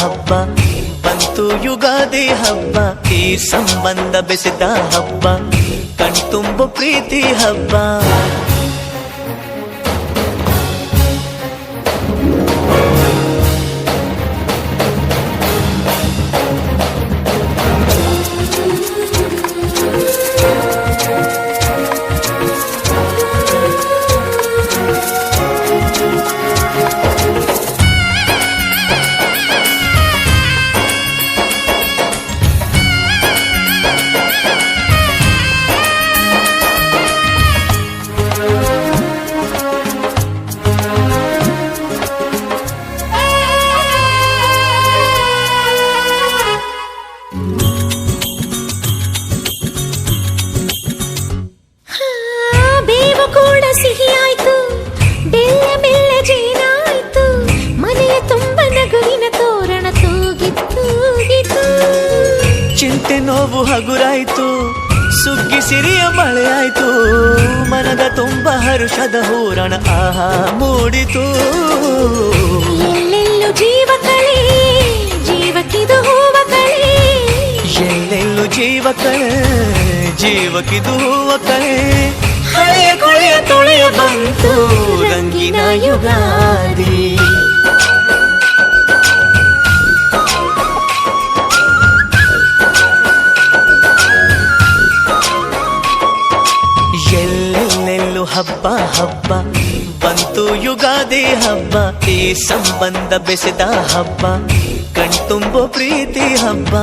ಹಬ್ಬ ಬಂತು ಯುಗಾದಿ ಹಬ್ಬ, ಈ ಸಂಬಂಧ ಬೆಸೆದ ಹಬ್ಬ, ಕಣ್ತುಂಬ ಪ್ರೀತಿ ಹಬ್ಬ. ಚಿಂತೆ ನೋವು ಹಗುರಾಯ್ತು, ಸುಗ್ಗಿ ಸಿರಿಯ ಮಳೆಯಾಯ್ತು, ಮನದ ತುಂಬ ಹರುಷದ ಹೂರಣ ಆಹಾ ಮೂಡಿತು. ಎಲ್ಲೆಲ್ಲೂ ಜೀವ ಕಳೆ, ಜೀವಕ್ಕಿದು ಹೂವ ಕಳೆ, ಎಲ್ಲೆಲ್ಲೂ ಜೀವ ಕಳೆ, ಜೀವಕ್ಕಿದು ಹೂವ ಕಳೆ. ಹಳೆಯ ಕೊಳೆಯ ತೊಳೆಯ ಬಂತು ರಂಗಿನ ಯುಗಾದಿ. ಎಲ್ಲೆಲ್ಲೆಲ್ಲೂ ಹಬ್ಬ ಹಬ್ಬ ಬಂತು ಯುಗಾದಿ ಹಬ್ಬ, ಈ ಸಂಬಂಧ ಬೆಸೆದ ಹಬ್ಬ, ಕಣ್ತುಂಬೋ ಪ್ರೀತಿ ಹಬ್ಬ.